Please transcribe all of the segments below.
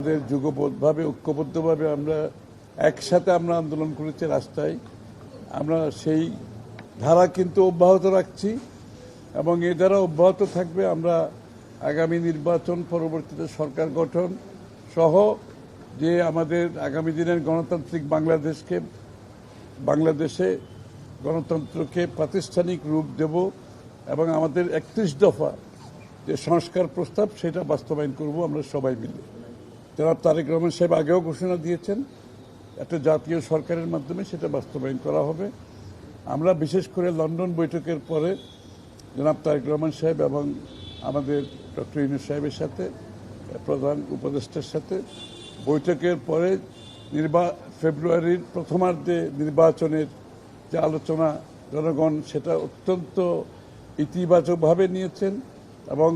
আমাদের যুগপৎভাবে ঐক্যবদ্ধভাবে আমরা একসাথে আন্দোলন করেছি রাস্তায়। আমরা সেই ধারা কিন্তু অব্যাহত রাখছি এবং এই ধারা অব্যাহত থাকবে। আমরা আগামী নির্বাচন, পরবর্তীতে সরকার গঠন সহ যে আমাদের আগামী দিনের গণতান্ত্রিক বাংলাদেশে গণতন্ত্রকে প্রাতিষ্ঠানিক রূপ দেব এবং আমাদের 31 দফা যে সংস্কার প্রস্তাব সেটা বাস্তবায়ন করব আমরা সবাই মিলে। জনাব তারেক রহমান সাহেব আগেও ঘোষণা দিয়েছেন একটা জাতীয় সরকারের মাধ্যমে সেটা বাস্তবায়ন করা হবে। আমরা বিশেষ করে লন্ডন বৈঠকের পরে জনাব তারেক রহমান সাহেব এবং আমাদের ডক্টর ইউনূস সাহেবের সাথে, প্রধান উপদেষ্টার সাথে বৈঠকের পরে ফেব্রুয়ারির প্রথমার্ধে নির্বাচনের যে আলোচনা জনগণ সেটা অত্যন্ত ইতিবাচকভাবে নিয়েছেন এবং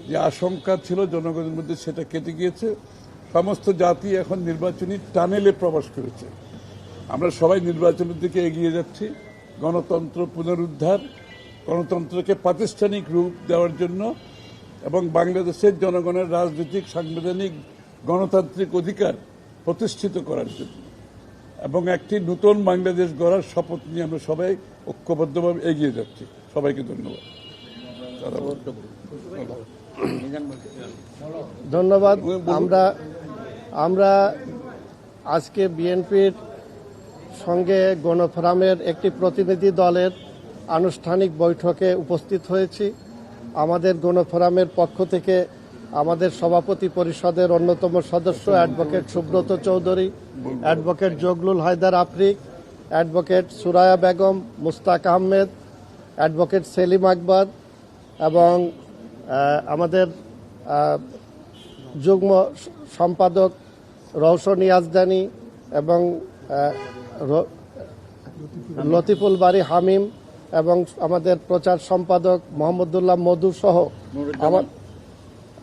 যে আশঙ্কা ছিল জনগণের মধ্যে সেটা কেটে গিয়েছে। সমস্ত জাতি এখন নির্বাচনী টানেলে প্রবেশ করেছে। আমরা সবাই নির্বাচনের দিকে এগিয়ে যাচ্ছি গণতন্ত্র পুনরুদ্ধার, গণতন্ত্রকে প্রাতিষ্ঠানিক রূপ দেওয়ার জন্য এবং বাংলাদেশের জনগণের রাজনৈতিক, সাংবিধানিক, গণতান্ত্রিক অধিকার প্রতিষ্ঠিত করার জন্য এবং একটি নতুন বাংলাদেশ গড়ার শপথ নিয়ে আমরা সবাই ঐক্যবদ্ধভাবে এগিয়ে যাচ্ছি। সবাইকে ধন্যবাদ। ধন্যবাদ। আমরা আজকে বিএনপির সঙ্গে গণফোরামের একটি প্রতিনিধি দলের আনুষ্ঠানিক বৈঠকে উপস্থিত হয়েছি। আমাদের গণফোরামের পক্ষ থেকে আমাদের সভাপতি পরিষদের অন্যতম সদস্য advocate Subrata Chowdhury, advocate Zaglul Haider Afrik, advocate Suraiya Begum, Mushtaq Ahmed, advocate Selim Akbar এবং আমাদের যুগ্ম সম্পাদক রওশন ইয়াজদানি এবং লতিফুল বারী হামিম এবং আমাদের প্রচার সম্পাদক মোহাম্মদুল্লাহ মধু সহ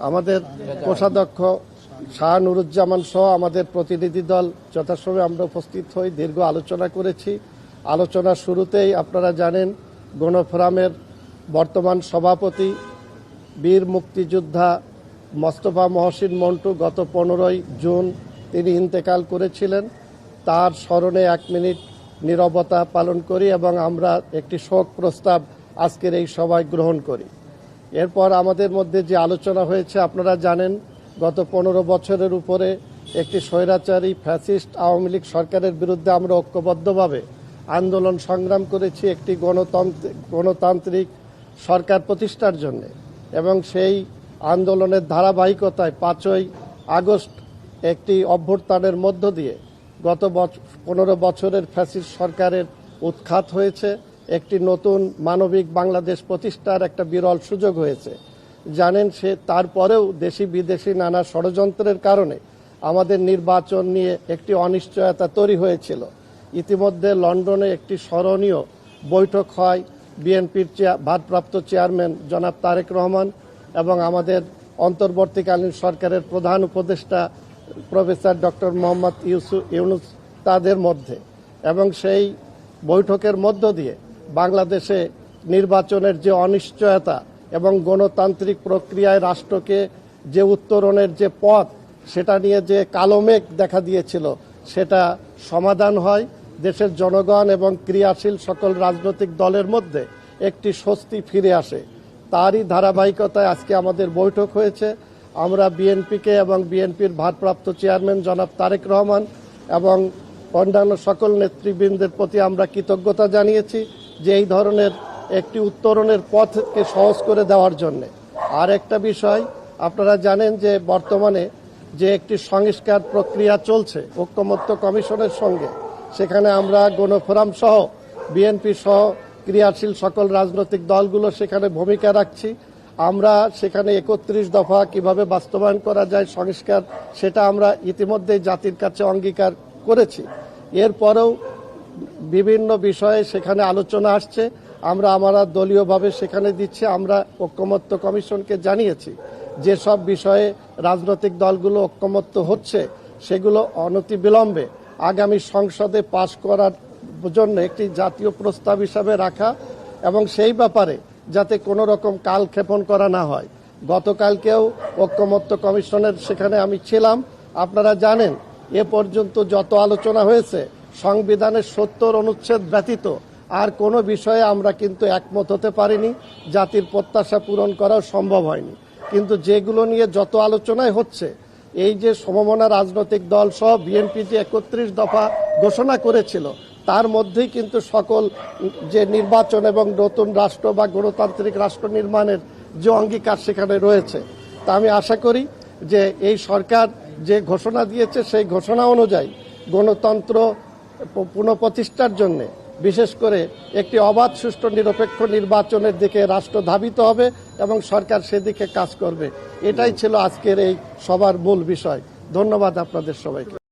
আমাদের কোষাধ্যক্ষ শাহ নুরুজ্জামান সহ আমাদের প্রতিনিধি দল যথাসময়ে আমরা উপস্থিত হই, দীর্ঘ আলোচনা করেছি। আলোচনার শুরুতেই আপনারা জানেন গণফোরামের বর্তমান সভাপতি বীর মুক্তিযোদ্ধা মোস্তফা মহসিন মন্টু গত 15ই জুন তিনি ইন্তেকাল করেছিলেন। তার স্মরণে 1 মিনিট নীরবতা পালন করি এবং আমরা একটি শোক প্রস্তাব আজকের এই সভায় গ্রহণ করি। এরপর আমাদের মধ্যে যে আলোচনা হয়েছে আপনারা জানেন গত 15 বছরের উপরে একটি স্বৈরাচারী ফ্যাসিস্ট আওয়ামী লীগ সরকারের বিরুদ্ধে আমরা ঐক্যবদ্ধভাবে আন্দোলন সংগ্রাম করেছি একটি গণতান্ত্রিক সরকার প্রতিষ্ঠার জন্য এবং সেই আন্দোলনের ধারাবাহিকতায় 5ই আগস্ট একটি অভ্যুত্থানের মধ্য দিয়ে গত 15 বছরের ফ্যাসিস্ট সরকারের উৎখাত হয়েছে। একটি নতুন মানবিক বাংলাদেশ প্রতিষ্ঠার একটা বিরল সুযোগ হয়েছে। জানেন তারপরেও দেশি বিদেশি নানা ষড়যন্ত্রের কারণে আমাদের নির্বাচন নিয়ে একটি অনিশ্চয়তা তৈরি হয়েছিল। ইতিমধ্যে লন্ডনে একটি স্মরণীয় বৈঠক হয় বিএনপির ভারপ্রাপ্ত চেয়ারম্যান জনাব তারেক রহমান এবং আমাদের অন্তর্বর্তীকালীন সরকারের প্রধান উপদেষ্টা প্রফেসর ডক্টর মোহাম্মদ ইউনূস তাদের মধ্যে এবং সেই বৈঠকের মধ্য দিয়ে বাংলাদেশে নির্বাচনের যে অনিশ্চয়তা এবং গণতান্ত্রিক প্রক্রিয়ায় রাষ্ট্রকে যে উত্তরণের যে পথ সেটা নিয়ে যে কালো মেঘ দেখা দিয়েছিল সেটা সমাধান হয়। দেশের জনগণ এবং ক্রিয়াশীল সকল রাজনৈতিক দলের মধ্যে একটি স্বস্তি ফিরে আসে। তারই ধারাবাহিকতায় আজকে আমাদের বৈঠক হয়েছে। আমরা বিএনপিকে এবং বিএনপির ভারপ্রাপ্ত চেয়ারম্যান জনাব তারেক রহমান এবং অন্যান্য সকল নেতৃবৃন্দের প্রতি আমরা কৃতজ্ঞতা জানিয়েছি যে এই ধরনের একটি উত্তরণের পথকে সহজ করে দেওয়ার জন্য। আর একটা বিষয় আপনারা জানেন যে বর্তমানে যে একটি সংস্কার প্রক্রিয়া চলছে ঐকমত্য কমিশনের সঙ্গে, সেখানে আমরা গণফোরাম সহ বিএনপি সহ ক্রিয়াশীল সকল রাজনৈতিক দলগুলো সেখানে ভূমিকা রাখছি। আমরা সেখানে 31 দফা কিভাবে বাস্তবায়ন করা যায় সংস্কার সেটা আমরা ইতিমধ্যেই জাতির কাছে অঙ্গীকার করেছি। এরপরেও বিভিন্ন বিষয়ে সেখানে আলোচনা আসছে, আমরা দলীয়ভাবে সেখানে দিচ্ছি। আমরা ঐকমত্য কমিশনকে জানিয়েছি যেসব বিষয়ে রাজনৈতিক দলগুলো ঐকমত্য হচ্ছে সেগুলো অনতিবিলম্বে আগামী সংসদে পাশ করার জন্য একটি জাতীয় প্রস্তাব হিসাবে রাখা এবং সেই ব্যাপারে যাতে কোনো রকম কালক্ষেপণ করা না হয়। গতকালকেও ঐকমত্য কমিশনের সেখানে আমি ছিলাম, আপনারা জানেন এ পর্যন্ত যত আলোচনা হয়েছে সংবিধানের ৭০ অনুচ্ছেদ ব্যতীত আর কোনো বিষয়ে আমরা কিন্তু একমত হতে পারিনি, জাতির প্রত্যাশা পূরণ করাও সম্ভব হয়নি। কিন্তু যেগুলো নিয়ে যত আলোচনায় হচ্ছে, এই যে সমমনা রাজনৈতিক দল সহ বিএনপি যে ৩১ দফা ঘোষণা করেছিল, তার মধ্যেই কিন্তু সকল যে নির্বাচন এবং নতুন রাষ্ট্র বা গণতান্ত্রিক রাষ্ট্র নির্মাণের যে অঙ্গীকার সেখানে রয়েছে। তা আমি আশা করি যে এই সরকার যে ঘোষণা দিয়েছে সেই ঘোষণা অনুযায়ী গণতন্ত্র পুনঃপ্রতিষ্ঠার জন্য বিশেষ করে একটি অবাধ সুষ্ঠু নিরপেক্ষ নির্বাচনের দিকে রাষ্ট্র ধাবিত হবে এবং সরকার সেদিকে কাজ করবে। এটাই ছিল আজকের এই সভার মূল বিষয়। ধন্যবাদ আপনাদের সবাইকে।